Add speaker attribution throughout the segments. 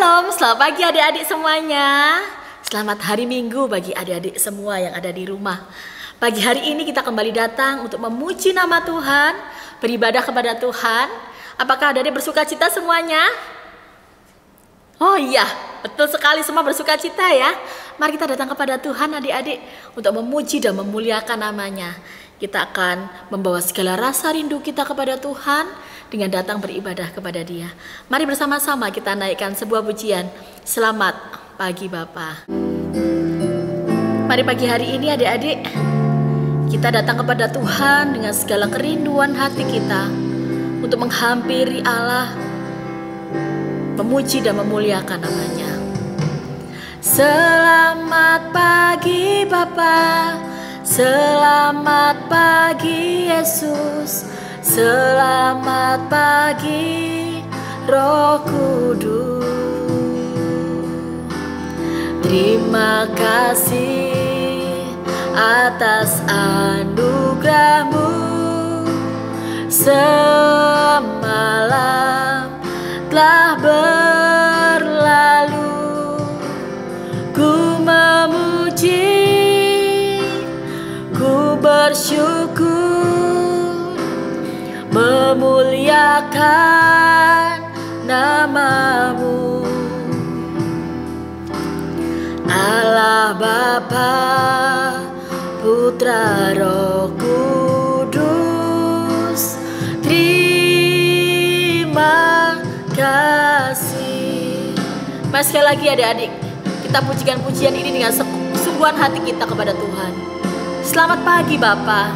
Speaker 1: Shalom, selamat pagi adik-adik semuanya. Selamat hari Minggu bagi adik-adik semua yang ada di rumah. Pagi hari ini kita kembali datang untuk memuji nama Tuhan, beribadah kepada Tuhan. Apakah adik-adik bersuka cita semuanya? Oh iya, betul sekali, semua bersuka cita ya. Mari kita datang kepada Tuhan adik-adik untuk memuji dan memuliakan namanya. Kita akan membawa segala rasa rindu kita kepada Tuhan dengan datang beribadah kepada Dia. Mari bersama-sama kita naikkan sebuah pujian. Selamat pagi Bapa. Mari pagi hari ini adik-adik kita datang kepada Tuhan dengan segala kerinduan hati kita untuk menghampiri Allah, memuji dan memuliakan namanya. Selamat pagi Bapa, selamat pagi Yesus, selamat pagi Roh Kudus. Terima kasih atas anugerah-Mu. Semalam telah berlalu, ku memuji, ku bersyukur, memuliakan nama-Mu. Allah Bapa, Putra, Roh Kudus, terima kasih. Mari sekali lagi adik-adik, kita pujikan pujian ini dengan kesungguhan hati kita kepada Tuhan. Selamat pagi Bapa,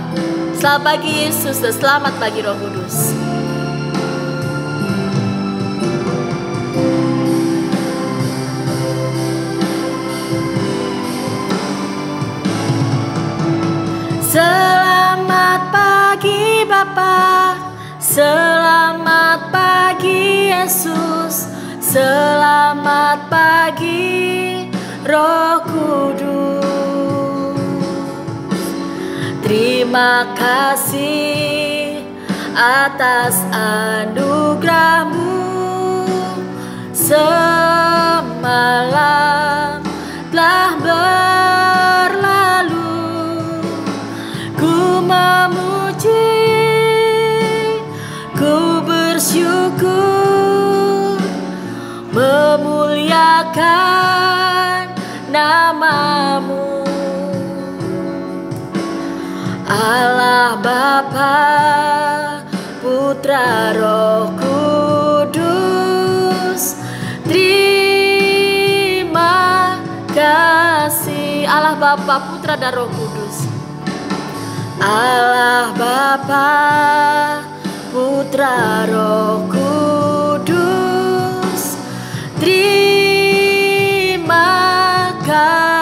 Speaker 1: selamat pagi Yesus, dan selamat pagi Roh Kudus. Selamat pagi Bapa, selamat pagi Yesus, selamat pagi Roh Kudus. Terima kasih atas anugerah-Mu. Semalam telah berlalu, ku memuji, ku bersyukur, memuliakan nama-Mu. Allah Bapa, Putra, Roh Kudus, terima kasih. Allah Bapa, Putra, dan Roh Kudus. Allah Bapa, Putra, Roh Kudus, terima kasih.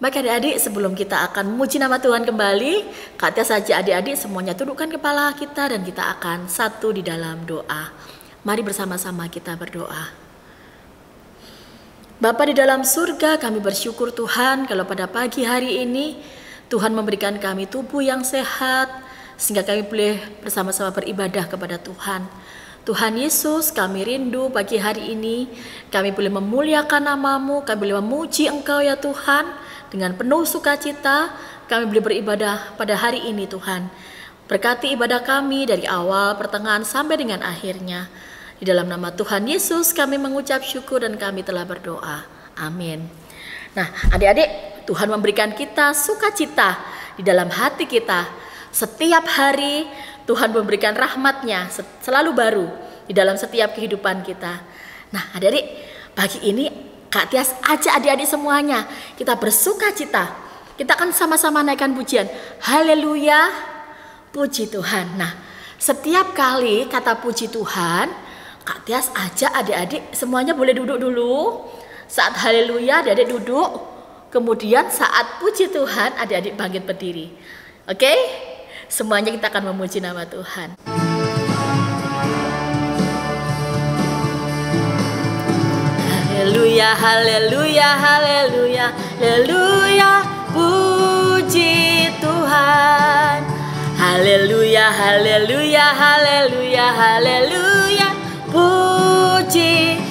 Speaker 1: Baik adik-adik, sebelum kita akan memuji nama Tuhan kembali, kata saja adik-adik semuanya tundukkan kepala kita dan kita akan satu di dalam doa. Mari bersama-sama kita berdoa. Bapa di dalam surga, kami bersyukur Tuhan kalau pada pagi hari ini Tuhan memberikan kami tubuh yang sehat sehingga kami boleh bersama-sama beribadah kepada Tuhan. Tuhan Yesus, kami rindu pagi hari ini kami boleh memuliakan nama-Mu, kami boleh memuji Engkau ya Tuhan. Dengan penuh sukacita kami boleh beribadah pada hari ini Tuhan. Berkati ibadah kami dari awal, pertengahan sampai dengan akhirnya. Di dalam nama Tuhan Yesus kami mengucap syukur dan kami telah berdoa. Amin. Nah adik-adik, Tuhan memberikan kita sukacita di dalam hati kita. Setiap hari Tuhan memberikan rahmat-Nya selalu baru di dalam setiap kehidupan kita. Nah adik-adik, pagi ini Kak Tias ajak adik-adik semuanya kita bersukacita. Kita akan sama-sama naikkan pujian. Haleluya, puji Tuhan. Nah setiap kali kata puji Tuhan, Kak Tias ajak adik-adik semuanya boleh duduk dulu. Saat haleluya adik-adik duduk. Kemudian saat puji Tuhan adik-adik bangkit berdiri. Oke? Semuanya kita akan memuji nama Tuhan. Haleluya, haleluya, haleluya, haleluya, puji Tuhan. Haleluya, haleluya, haleluya, haleluya, puji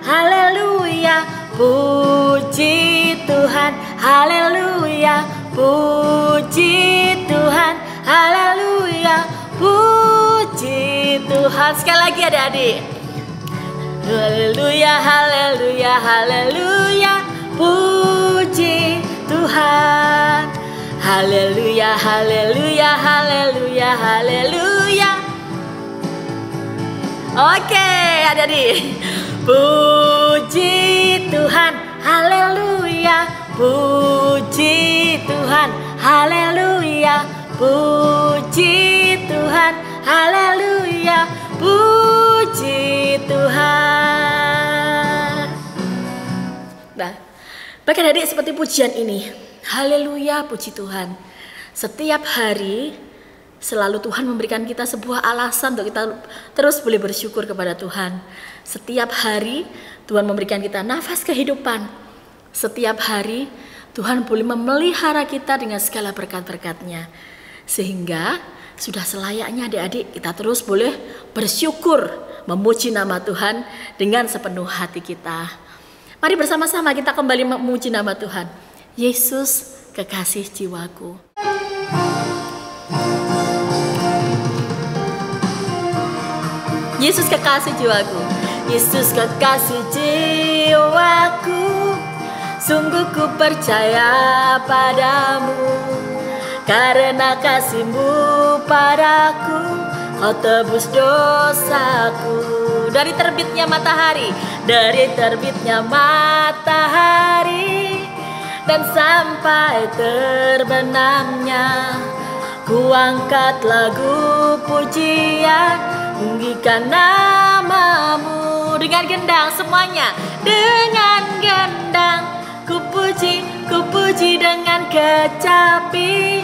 Speaker 1: haleluya. Puji Tuhan, haleluya. Puji Tuhan, haleluya. Puji Tuhan. Sekali lagi adik-adik. Haleluya, haleluya, haleluya. Puji Tuhan, haleluya, haleluya, haleluya, haleluya. Oke, adik-adik. Puji Tuhan, haleluya. Puji Tuhan, haleluya. Puji Tuhan, haleluya. Puji Tuhan. Nah, bagi adik seperti pujian ini, haleluya, puji Tuhan. Setiap hari selalu Tuhan memberikan kita sebuah alasan untuk kita terus boleh bersyukur kepada Tuhan. Setiap hari Tuhan memberikan kita nafas kehidupan. Setiap hari Tuhan boleh memelihara kita dengan segala berkat-berkat-Nya. Sehingga sudah selayaknya adik-adik kita terus boleh bersyukur, memuji nama Tuhan dengan sepenuh hati kita. Mari bersama-sama kita kembali memuji nama Tuhan. Yesus, kekasih jiwaku. Yesus, kekasih jiwaku. Yesus, kekasih jiwaku. Sungguh ku percaya padamu. Karena kasih-Mu padaku, Kau tebus dosaku. Dari terbitnya matahari, dari terbitnya matahari, dan sampai terbenamnya, ku angkat lagu pujian, tinggikan nama-Mu. Dengan gendang semuanya, dengan gendang ku puji dengan kecapi.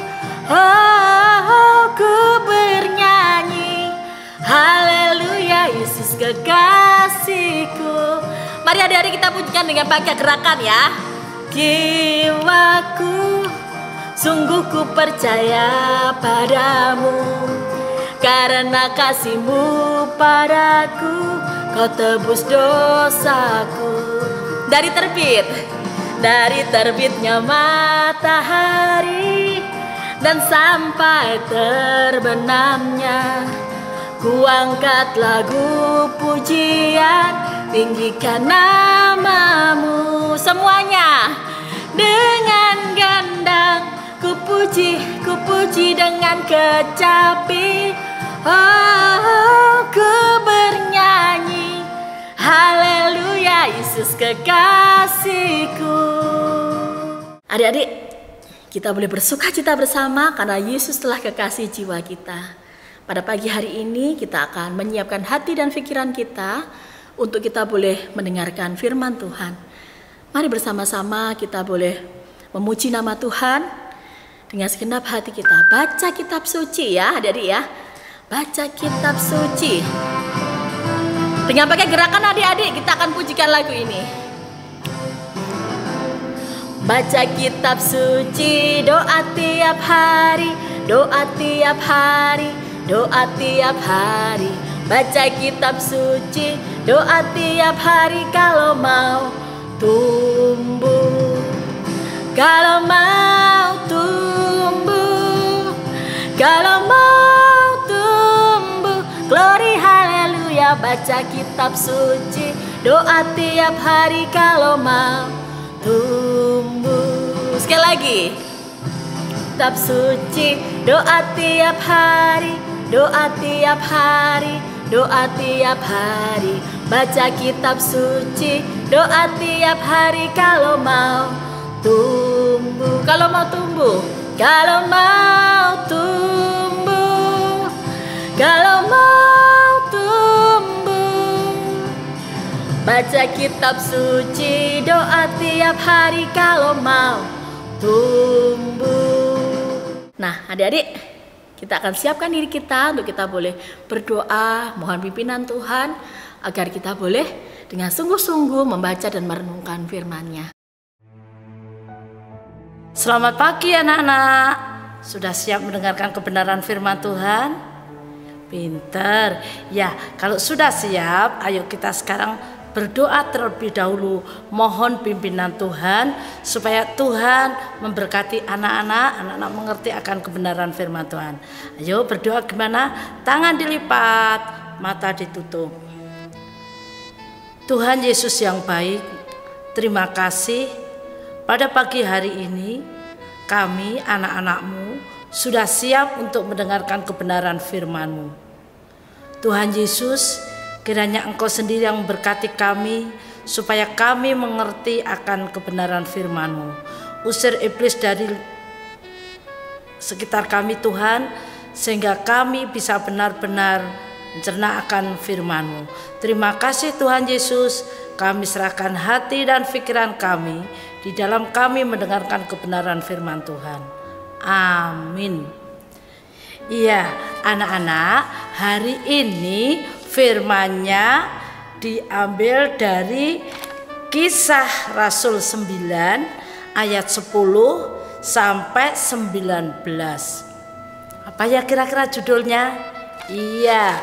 Speaker 1: Oh, ku bernyanyi, haleluya, Yesus kekasihku. Mari adik-adik kita pujikan dengan pakai gerakan ya. Jiwaku, sungguh ku percaya padamu. Karena kasih-Mu padaku, Kau tebus dosaku. Dari terbitnya matahari, dan sampai terbenamnya, ku angkat lagu pujian, tinggikan nama-Mu. Semuanya dengan gendang ku puji dengan kecapi. Oh, ku bernyanyi, haleluya, Yesus kekasihku. Adik-adik, kita boleh bersuka cita bersama karena Yesus telah kekasih jiwa kita. Pada pagi hari ini kita akan menyiapkan hati dan pikiran kita untuk kita boleh mendengarkan firman Tuhan. Mari bersama-sama kita boleh memuji nama Tuhan dengan segenap hati kita. Baca kitab suci ya adik-adik ya. Baca kitab suci. Dengan pakai gerakan adik-adik kita akan pujikan lagu ini. Baca kitab suci, doa tiap hari, doa tiap hari, doa tiap hari. Baca kitab suci, doa tiap hari kalau mau tumbuh. Kalau mau tumbuh, kalau mau tumbuh, glory haleluya. Baca kitab suci, doa tiap hari kalau mau tumbuh. Sekali lagi. Kitab suci, doa tiap hari, doa tiap hari, doa tiap hari. Baca kitab suci, doa tiap hari kalau mau tumbuh. Kalau mau tumbuh, kalau mau tumbuh, kalau mau tumbuh. Baca kitab suci, doa tiap hari kalau mau tumbuh. Nah adik-adik, kita akan siapkan diri kita untuk kita boleh berdoa, mohon pimpinan Tuhan agar kita boleh dengan sungguh-sungguh membaca dan merenungkan firman-Nya.
Speaker 2: Selamat pagi anak-anak. Sudah siap mendengarkan kebenaran firman Tuhan? Pinter. Ya, kalau sudah siap, ayo kita sekarang berdoa terlebih dahulu, mohon pimpinan Tuhan supaya Tuhan memberkati anak-anak mengerti akan kebenaran firman Tuhan. Ayo berdoa gimana? Tangan dilipat, mata ditutup. Tuhan Yesus yang baik, terima kasih pada pagi hari ini kami anak-anak-Mu sudah siap untuk mendengarkan kebenaran firman-Mu. Tuhan Yesus, kiranya Engkau sendiri yang memberkati kami supaya kami mengerti akan kebenaran firman-Mu. Usir iblis dari sekitar kami Tuhan, sehingga kami bisa benar-benar mencerna akan firman-Mu. Terima kasih Tuhan Yesus, kami serahkan hati dan pikiran kami di dalam kami mendengarkan kebenaran firman Tuhan. Amin. Iya, anak-anak, hari ini firman-Nya diambil dari Kisah Rasul 9 ayat 10 sampai 19. Apa ya kira-kira judulnya? Iya,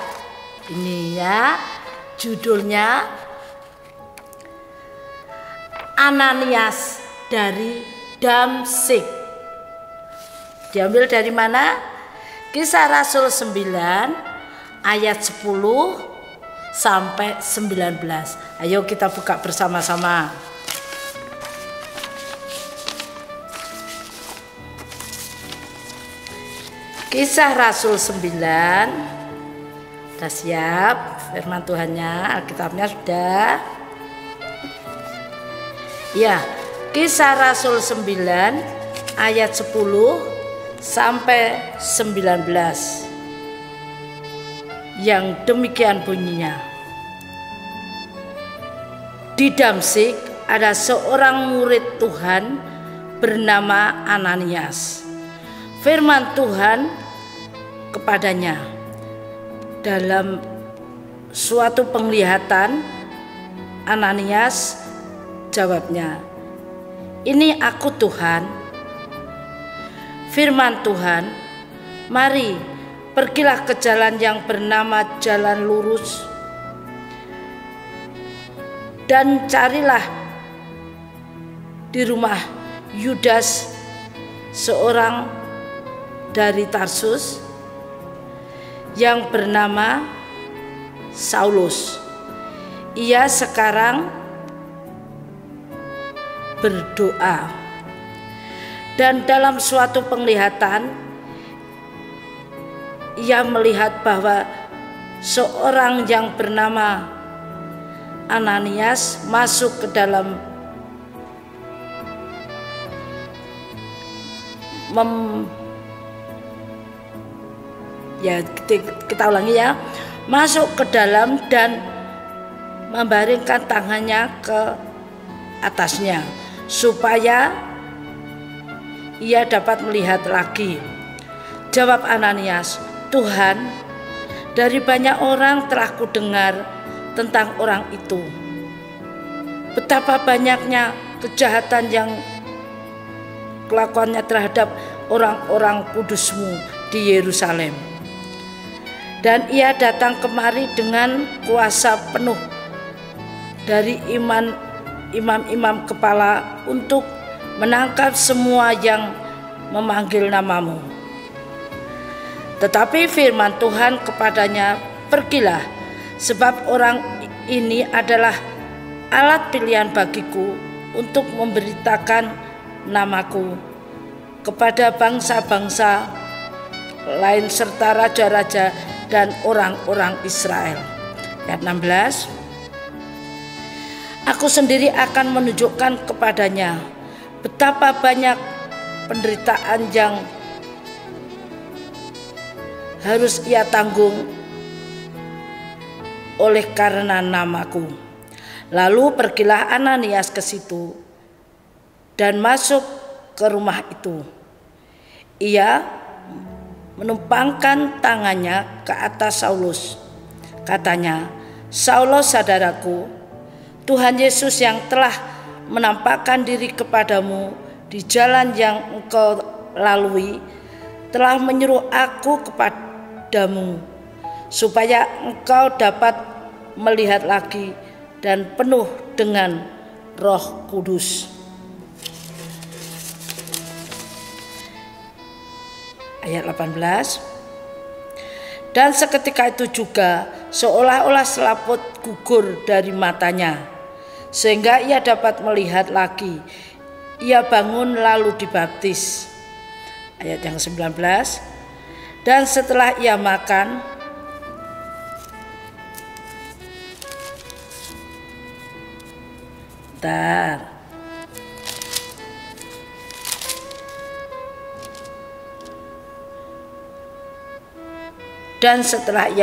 Speaker 2: ini ya judulnya Ananias dari Damsyik. Diambil dari mana? Kisah Rasul 9 ayat 10 sampai 19. Ayo kita buka bersama-sama. Kisah Rasul 9. Sudah siap firman Tuhannya, Alkitabnya sudah. Ya, Kisah Rasul 9 ayat 10 sampai 19. Yang demikian bunyinya. Di Damsyik ada seorang murid Tuhan bernama Ananias. Firman Tuhan kepadanya dalam suatu penglihatan. Ananias jawabnya, "Ini aku Tuhan." Firman Tuhan, "Mari, pergilah ke jalan yang bernama Jalan Lurus, dan carilah di rumah Yudas, seorang dari Tarsus, yang bernama Saulus. Ia sekarang berdoa, dan dalam suatu penglihatan ia melihat bahwa seorang yang bernama Ananias masuk ke dalam kita ulangi ya, masuk ke dalam dan membaringkan tangannya ke atasnya supaya ia dapat melihat lagi. Jawab Ananias, "Tuhan, dari banyak orang telah kudengar tentang orang itu, betapa banyaknya kejahatan yang kelakuannya terhadap orang-orang kudus-Mu di Yerusalem. Dan ia datang kemari dengan kuasa penuh dari imam-imam kepala untuk menangkap semua yang memanggil nama-Mu. Tetapi firman Tuhan kepadanya, pergilah, sebab orang ini adalah alat pilihan bagiku untuk memberitakan namaku kepada bangsa-bangsa lain serta raja-raja dan orang-orang Israel." Ayat 16, "Aku sendiri akan menunjukkan kepadanya betapa banyak penderitaan yang harus ia tanggung oleh karena namaku." Lalu pergilah Ananias ke situ dan masuk ke rumah itu. Ia menumpangkan tangannya ke atas Saulus. Katanya, "Saulus saudaraku, Tuhan Yesus yang telah menampakkan diri kepadamu di jalan yang engkau lalui telah menyuruh aku kepadamu supaya engkau dapat melihat lagi dan penuh dengan Roh Kudus. Ayat 18. Dan seketika itu juga seolah-olah selaput gugur dari matanya, sehingga ia dapat melihat lagi. Ia bangun lalu dibaptis. Ayat yang 19. Dan setelah ia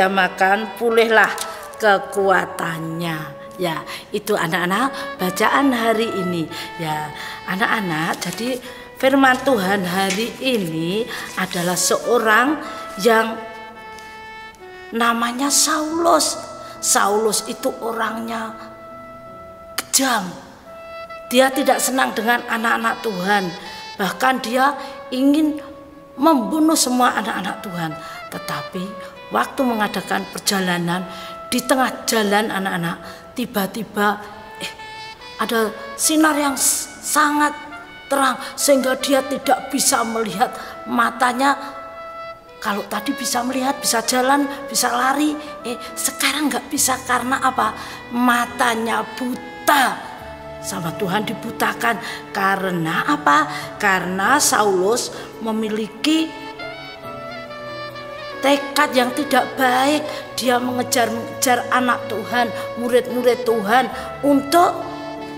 Speaker 2: makan, pulihlah kekuatannya. Ya, itu anak-anak bacaan hari ini. Ya, anak-anak, jadi firman Tuhan hari ini adalah seorang yang namanya Saulus. Saulus itu orangnya kejam. Dia tidak senang dengan anak-anak Tuhan. Bahkan dia ingin membunuh semua anak-anak Tuhan. Tetapi waktu mengadakan perjalanan, di tengah jalan anak-anak, tiba-tiba ada sinar yang sangat terang sehingga dia tidak bisa melihat. Matanya kalau tadi bisa melihat, bisa jalan, bisa lari, sekarang nggak bisa. Karena apa? Matanya buta. Sama Tuhan dibutakan. Karena apa? Karena Saulus memiliki tekad yang tidak baik. Dia mengejar anak Tuhan, murid-murid Tuhan untuk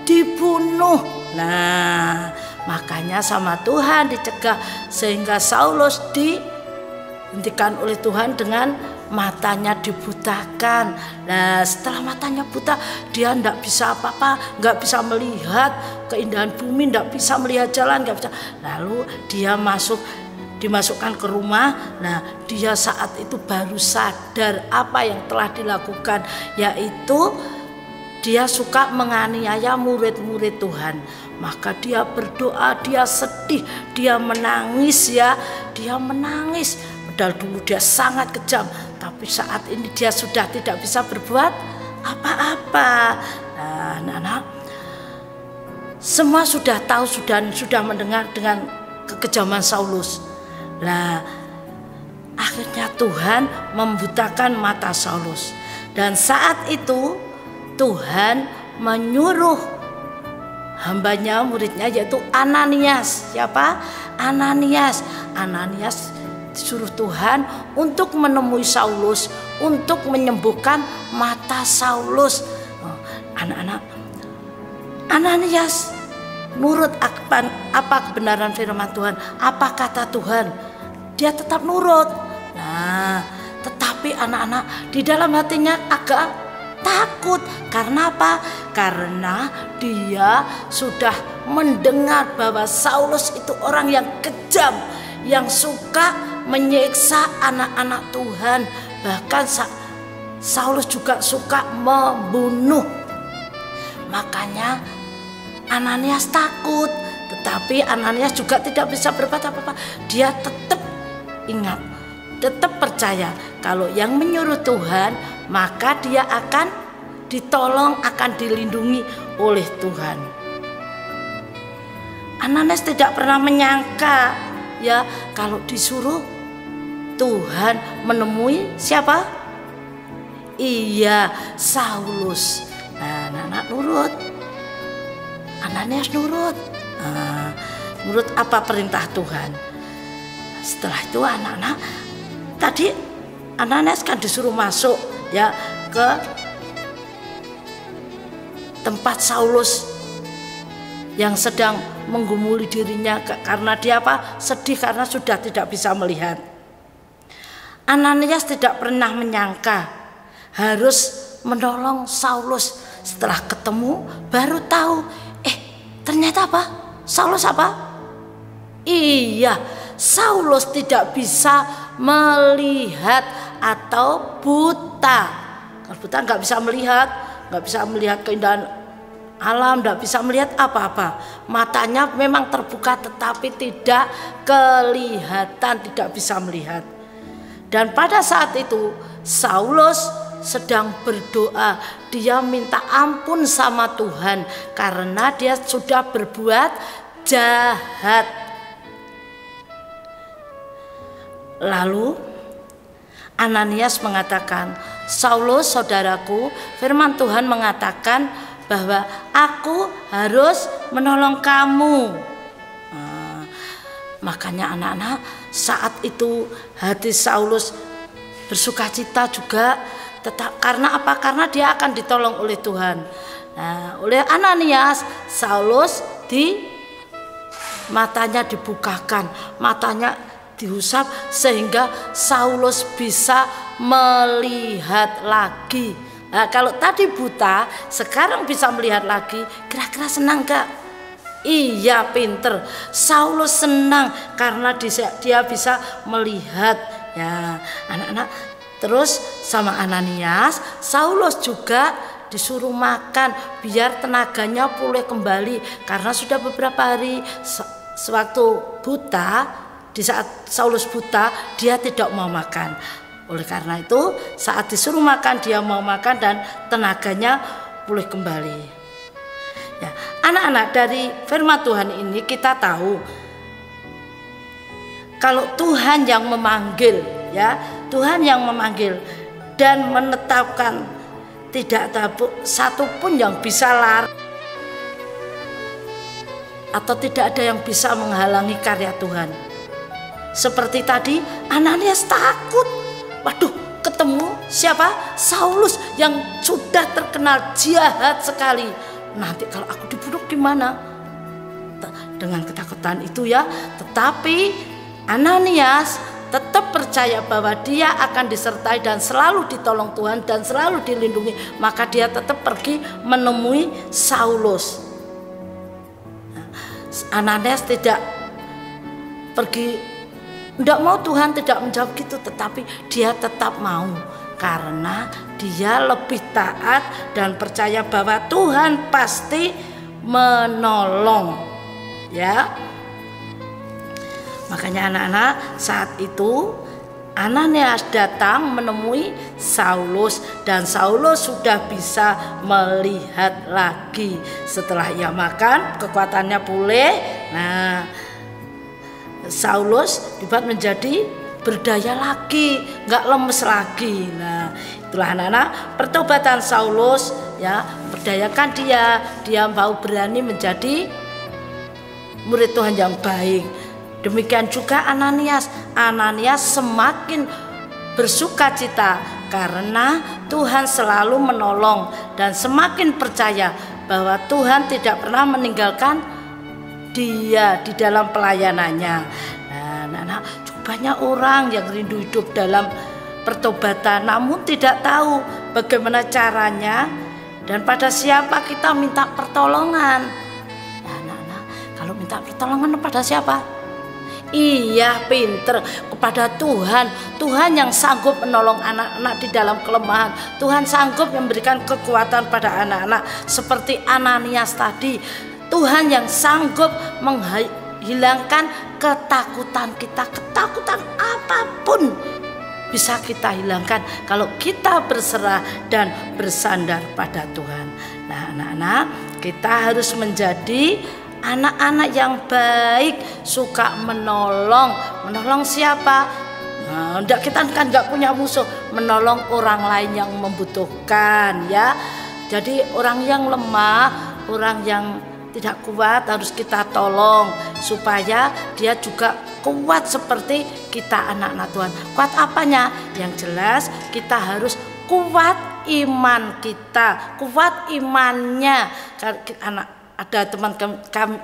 Speaker 2: dibunuh. Nah, makanya sama Tuhan dicegah sehingga Saulus dihentikan oleh Tuhan dengan matanya dibutakan. Nah, setelah matanya buta, dia tidak bisa apa-apa, nggak bisa melihat keindahan bumi, nggak bisa melihat jalan, nggak bisa. Lalu dia dimasukkan ke rumah. Nah, dia saat itu baru sadar apa yang telah dilakukan, yaitu dia suka menganiaya murid-murid Tuhan. Maka dia berdoa, dia sedih, dia menangis ya. Dia menangis. Padahal dulu dia sangat kejam, tapi saat ini dia sudah tidak bisa berbuat apa-apa. Nah, anak-anak, semua sudah tahu, sudah mendengar dengan kekejaman Saulus. Nah, akhirnya Tuhan membutakan mata Saulus. Dan saat itu Tuhan menyuruh hambanya, muridnya, yaitu Ananias. Siapa? Ananias. Ananias disuruh Tuhan untuk menemui Saulus, untuk menyembuhkan mata Saulus. Anak-anak, Ananias nurut apa kebenaran firman Tuhan, apa kata Tuhan. Dia tetap nurut. Nah, tetapi anak-anak di dalam hatinya agak takut. Karena apa? Karena dia sudah mendengar bahwa Saulus itu orang yang kejam, yang suka menyiksa anak-anak Tuhan. Bahkan Saulus juga suka membunuh. Makanya Ananias takut. Tetapi Ananias juga tidak bisa berbuat apa-apa. Dia tetap ingat, tetap percaya kalau yang menyuruh Tuhan, maka dia akan ditolong, akan dilindungi oleh Tuhan. Ananias tidak pernah menyangka ya kalau disuruh Tuhan menemui siapa? Iya, Saulus. Nah, anak-anak nurut. Ananias nurut. Nurut apa perintah Tuhan. Setelah itu anak-anak, tadi Ananias kan disuruh masuk ya ke tempat Saulus yang sedang menggumuli dirinya karena dia apa? Sedih karena sudah tidak bisa melihat. Ananias tidak pernah menyangka harus menolong Saulus. Setelah ketemu baru tahu, ternyata apa? Saulus apa? Iya, Saulus tidak bisa melihat atau buta. Kalau buta nggak bisa melihat keindahan alam, nggak bisa melihat apa-apa. Matanya memang terbuka tetapi tidak kelihatan, tidak bisa melihat. Dan pada saat itu Saulus sedang berdoa. Dia minta ampun sama Tuhan karena dia sudah berbuat jahat. Lalu Ananias mengatakan, Saulus saudaraku, firman Tuhan mengatakan bahwa aku harus menolong kamu. Makanya anak-anak, saat itu hati Saulus bersukacita juga, karena apa? Karena dia akan ditolong oleh Tuhan. Nah, oleh Ananias, Saulus matanya dibukakan, matanya diusap sehingga Saulus bisa melihat lagi. Nah, kalau tadi buta, sekarang bisa melihat lagi. Kira-kira senang gak? Iya, pinter. Saulus senang karena dia bisa melihat. Ya, anak-anak. Terus sama Ananias, Saulus juga disuruh makan biar tenaganya pulih kembali, karena sudah beberapa hari sewaktu buta, di saat Saulus buta, dia tidak mau makan. Oleh karena itu, saat disuruh makan, dia mau makan dan tenaganya pulih kembali. Ya, anak-anak, dari firman Tuhan ini kita tahu kalau Tuhan yang memanggil, ya, Tuhan yang memanggil dan menetapkan, tidak ada satupun yang bisa lari atau tidak ada yang bisa menghalangi karya Tuhan. Seperti tadi, Ananias takut. Waduh, ketemu siapa? Saulus yang sudah terkenal jahat sekali. Nanti kalau aku dibunuh gimana? Dengan ketakutan itu ya, tetapi Ananias tetap percaya bahwa dia akan disertai dan selalu ditolong Tuhan dan selalu dilindungi. Maka dia tetap pergi menemui Saulus. Ananias tidak pergi, tidak mau, Tuhan tidak menjawab gitu, tetapi dia tetap mau karena dia lebih taat dan percaya bahwa Tuhan pasti menolong, ya. Makanya anak-anak, saat itu Ananias datang menemui Saulus dan Saulus sudah bisa melihat lagi. Setelah ia makan, kekuatannya pulih. Nah, Saulus dibuat menjadi berdaya lagi, nggak lemes lagi. Nah, itulah anak-anak pertobatan Saulus, ya, berdayakan dia mau berani menjadi murid Tuhan yang baik. Demikian juga Ananias semakin bersukacita karena Tuhan selalu menolong dan semakin percaya bahwa Tuhan tidak pernah meninggalkan dia di dalam pelayanannya. Nah, banyak orang yang rindu hidup dalam pertobatan namun tidak tahu bagaimana caranya dan pada siapa kita minta pertolongan. Nah, kalau minta pertolongan pada siapa? Iya, pinter, kepada Tuhan. Tuhan yang sanggup menolong anak-anak di dalam kelemahan. Tuhan sanggup memberikan kekuatan pada anak-anak seperti Ananias tadi. Tuhan yang sanggup menghilangkan ketakutan kita. Ketakutan apapun bisa kita hilangkan kalau kita berserah dan bersandar pada Tuhan. Nah, anak-anak, kita harus menjadi anak-anak yang baik, suka menolong. Menolong siapa? Nah, kita kan nggak punya musuh. Menolong orang lain yang membutuhkan, ya. Jadi orang yang lemah, orang yang tidak kuat harus kita tolong supaya dia juga kuat seperti kita anak-anak Tuhan. Kuat apanya? Yang jelas kita harus kuat iman kita, kuat imannya. Ada teman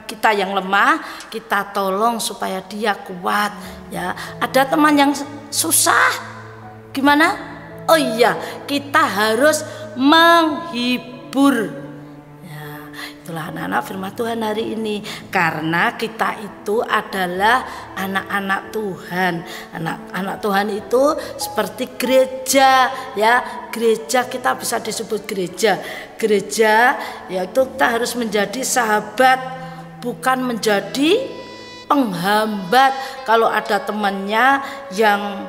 Speaker 2: kita yang lemah, kita tolong supaya dia kuat, ya. Ada teman yang susah, gimana? Oh iya, kita harus menghibur. Ya, itulah anak-anak firman Tuhan hari ini. Karena kita itu adalah anak-anak Tuhan. Anak-anak Tuhan itu seperti gereja, ya. Gereja, kita bisa disebut gereja. Gereja yaitu kita harus menjadi sahabat, bukan menjadi penghambat. Kalau ada temannya yang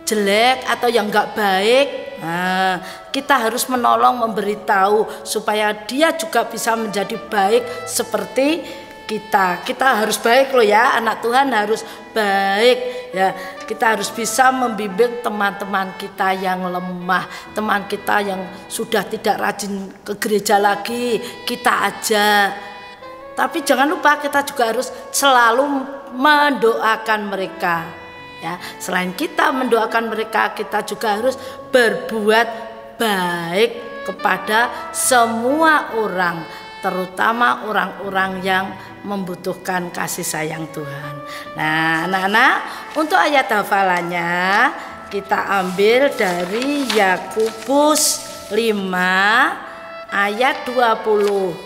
Speaker 2: jelek atau yang nggak baik, nah, kita harus menolong, memberitahu supaya dia juga bisa menjadi baik seperti kita. Kita harus baik loh ya, anak Tuhan harus baik ya. Kita harus bisa membimbing teman-teman kita yang lemah, teman kita yang sudah tidak rajin ke gereja lagi, kita ajak. Tapi jangan lupa kita juga harus selalu mendoakan mereka. Ya, selain kita mendoakan mereka, kita juga harus berbuat baik kepada semua orang, terutama orang-orang yang membutuhkan kasih sayang Tuhan. Nah, anak-anak, untuk ayat hafalannya kita ambil dari Yakobus 5 ayat 20.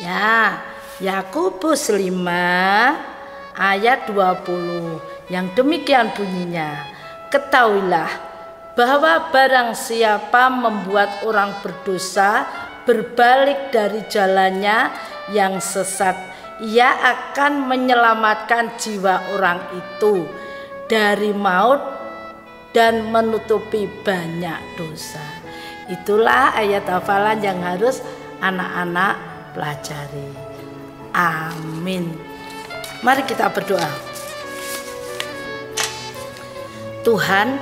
Speaker 2: Ya, Yakobus 5 ayat 20. Yang demikian bunyinya, ketahuilah bahwa barang siapa membuat orang berdosa berbalik dari jalannya yang sesat, ia akan menyelamatkan jiwa orang itu dari maut dan menutupi banyak dosa. Itulah ayat hafalan yang harus anak-anak pelajari. Amin. Mari kita berdoa. Tuhan,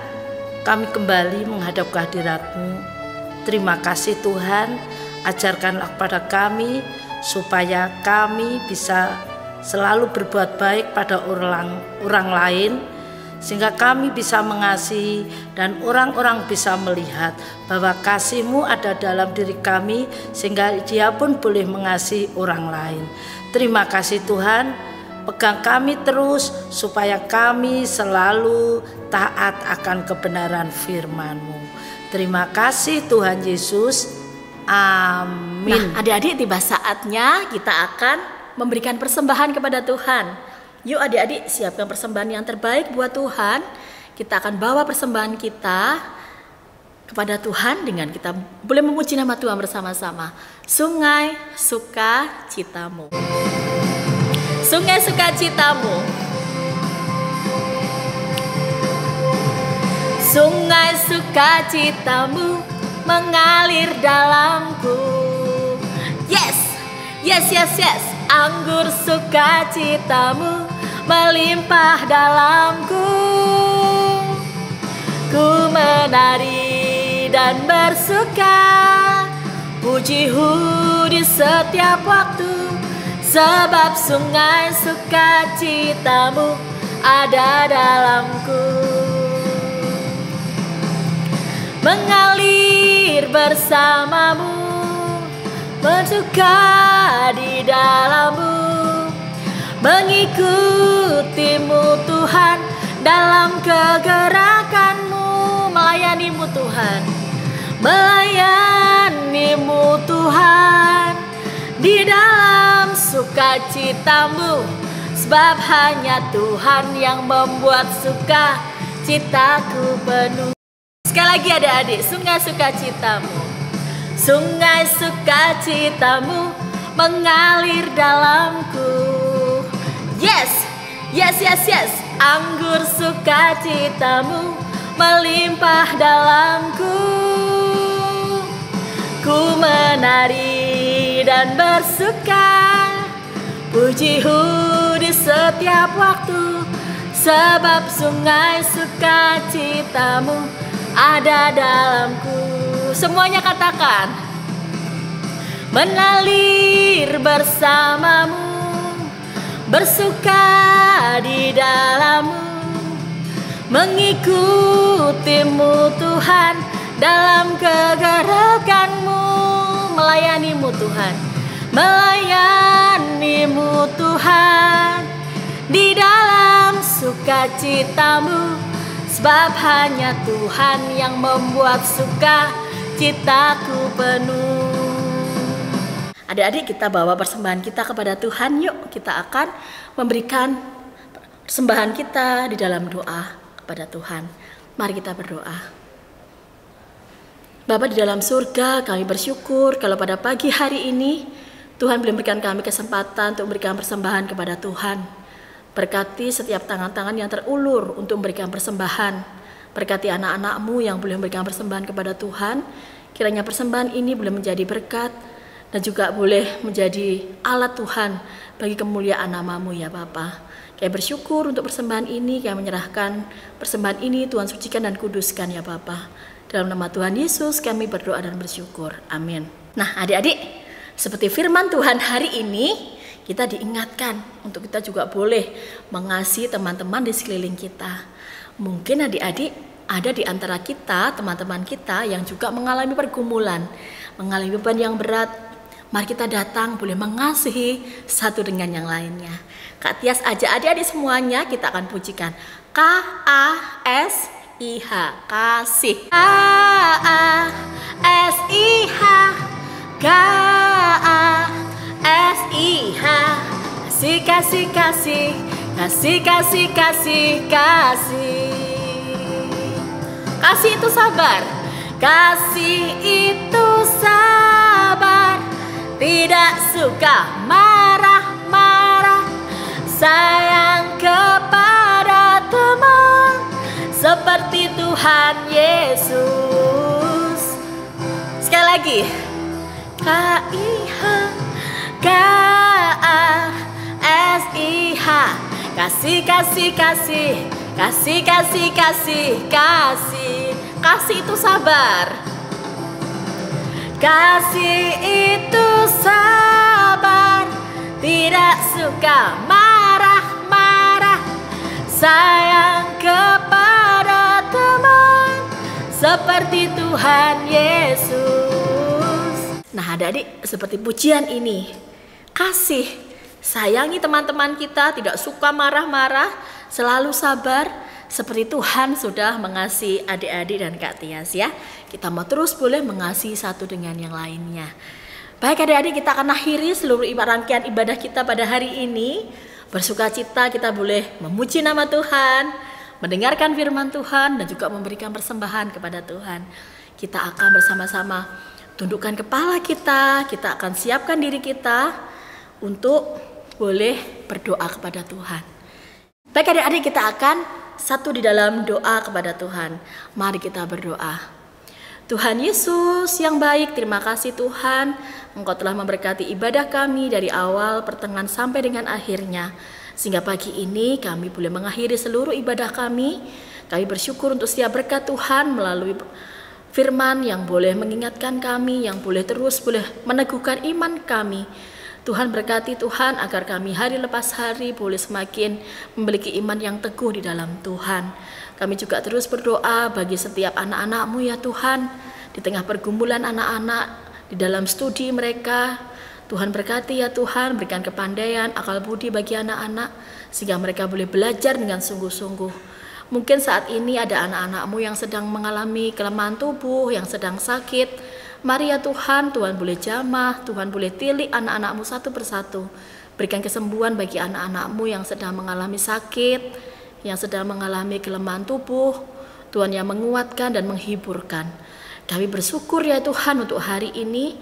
Speaker 2: kami kembali menghadap kehadirat-Mu. Terima kasih Tuhan, ajarkanlah kepada kami supaya kami bisa selalu berbuat baik pada orang lain, sehingga kami bisa mengasihi dan orang-orang bisa melihat bahwa kasih-Mu ada dalam diri kami, sehingga dia pun boleh mengasihi orang lain. Terima kasih Tuhan, pegang kami terus supaya kami selalu taat akan kebenaran firman-Mu. Terima kasih Tuhan Yesus. Amin.
Speaker 1: Nah, adik-adik, tiba saatnya kita akan memberikan persembahan kepada Tuhan. Yuk adik-adik, siapkan persembahan yang terbaik buat Tuhan. Kita akan bawa persembahan kita kepada Tuhan dengan kita boleh memuji nama Tuhan bersama-sama. Sungai Sukacitamu. Sungai Sukacitamu. Sungai Sukacitamu mengalir dalamku. Yes, yes, yes, yes. Anggur sukacitamu melimpah dalamku. Ku menari dan bersuka, pujimu di setiap waktu, sebab sungai sukacitamu ada dalamku. Mengalir bersamamu, bersuka di dalammu, mengikutimu Tuhan dalam kegerakanmu, melayanimu Tuhan, melayanimu Tuhan di dalam sukacitamu, sebab hanya Tuhan yang membuat sukacitaku penuh. Sekali lagi adik-adik, sungai sukacitamu. Sungai sukacitamu mengalir dalamku. Yes, yes, yes, yes. Anggur sukacitamu melimpah dalamku. Ku menari dan bersuka, pujimu di setiap waktu, sebab sungai sukacitamu ada dalamku. Semuanya katakan. Mengalir bersamamu, bersuka di dalammu, mengikutimu Tuhan dalam kegerakanmu, melayanimu Tuhan, melayanimu Tuhan di dalam sukacitamu, sebab hanya Tuhan yang membuat sukacitaku penuh. Adik-adik, kita bawa persembahan kita kepada Tuhan. Yuk, kita akan memberikan persembahan kita di dalam doa kepada Tuhan. Mari kita berdoa. Bapa di dalam surga, kami bersyukur kalau pada pagi hari ini Tuhan boleh memberikan kami kesempatan untuk memberikan persembahan kepada Tuhan. Berkati setiap tangan-tangan yang terulur untuk memberikan persembahan. Berkati anak-anak-Mu yang boleh memberikan persembahan kepada Tuhan. Kiranya persembahan ini boleh menjadi berkat dan juga boleh menjadi alat Tuhan bagi kemuliaan nama-Mu ya Bapa. Kami bersyukur untuk persembahan ini, kami menyerahkan persembahan ini Tuhan sucikan dan kuduskan ya Bapa. Dalam nama Tuhan Yesus kami berdoa dan bersyukur. Amin. Nah adik-adik, seperti firman Tuhan hari ini, kita diingatkan untuk kita juga boleh mengasihi teman-teman di sekeliling kita. Mungkin adik-adik ada di antara kita, teman-teman kita yang juga mengalami pergumulan, mengalami beban yang berat. Mari kita datang boleh mengasihi satu dengan yang lainnya. Kak Tias aja adik-adik semuanya kita akan pujikan KASIH, kasih. KASIH, KASIH, kasih kasih kasih, kasih kasih kasih kasih. Kasih itu sabar, kasih itu sabar, tidak suka marah-marah, sayang kepada teman seperti Tuhan Yesus. Sekali lagi, KIH, KASIH, kasih kasih kasih, kasih kasih kasih kasih. Kasih itu sabar, kasih itu sabar, tidak suka marah-marah, sayang kepada teman seperti Tuhan Yesus. Nah adik-adik, seperti pujian ini, kasih, sayangi teman-teman kita, tidak suka marah-marah, selalu sabar, seperti Tuhan sudah mengasihi adik-adik dan Kak Tias ya. Kita mau terus boleh mengasihi satu dengan yang lainnya. Baik adik-adik, kita akan akhiri seluruh rangkaian ibadah kita pada hari ini. Bersukacita kita boleh memuji nama Tuhan, mendengarkan firman Tuhan dan juga memberikan persembahan kepada Tuhan. Kita akan bersama-sama tundukkan kepala kita akan siapkan diri kita untuk boleh berdoa kepada Tuhan. Baik adik-adik, kita akan satu di dalam doa kepada Tuhan. Mari kita berdoa. Tuhan Yesus yang baik, terima kasih Tuhan, Engkau telah memberkati ibadah kami dari awal, pertengahan sampai dengan akhirnya. Sehingga pagi ini kami boleh mengakhiri seluruh ibadah kami. Kami bersyukur untuk setiap berkat Tuhan melalui firman yang boleh mengingatkan kami, yang boleh terus boleh meneguhkan iman kami. Tuhan berkati Tuhan agar kami hari lepas hari boleh semakin memiliki iman yang teguh di dalam Tuhan. Kami juga terus berdoa bagi setiap anak-anak-Mu ya Tuhan, di tengah pergumulan anak-anak, di dalam studi mereka. Tuhan berkati ya Tuhan, berikan kepandaian, akal budi bagi anak-anak, sehingga mereka boleh belajar dengan sungguh-sungguh. Mungkin saat ini ada anak-anak-Mu yang sedang mengalami kelemahan tubuh, yang sedang sakit. Mari ya Tuhan, Tuhan boleh jamah, Tuhan boleh tilik anak-anak-Mu satu persatu. Berikan kesembuhan bagi anak-anak-Mu yang sedang mengalami sakit, yang sedang mengalami kelemahan tubuh. Tuhan yang menguatkan dan menghiburkan. Kami bersyukur ya Tuhan untuk hari ini.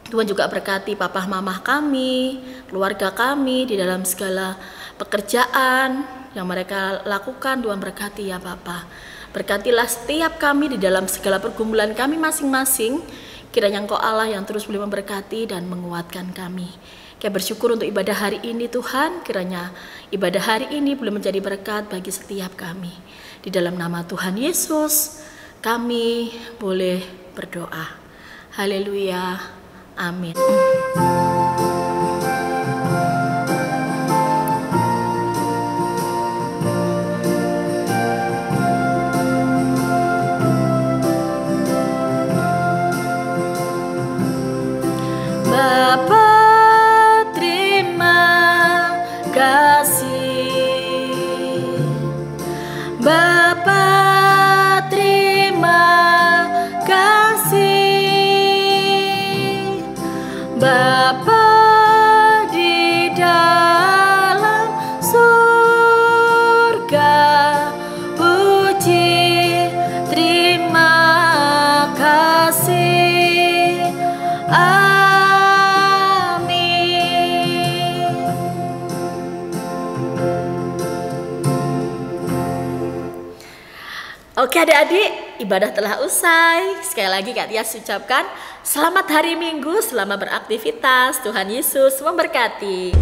Speaker 1: Tuhan juga berkati papa mama kami, keluarga kami di dalam segala pekerjaan yang mereka lakukan. Tuhan berkati ya Bapa. Berkatilah setiap kami di dalam segala pergumulan kami masing-masing. Kiranya Engkau Allah yang terus boleh memberkati dan menguatkan kami. Kami bersyukur untuk ibadah hari ini Tuhan. Kiranya ibadah hari ini boleh menjadi berkat bagi setiap kami. Di dalam nama Tuhan Yesus kami boleh berdoa. Haleluya. Amin. Bapa, terima kasih. Bapa, terima kasih. Bapa, Oke adik-adik, ibadah telah usai. Sekali lagi Kak Tias ucapkan selamat hari Minggu, selamat beraktivitas. Tuhan Yesus memberkati.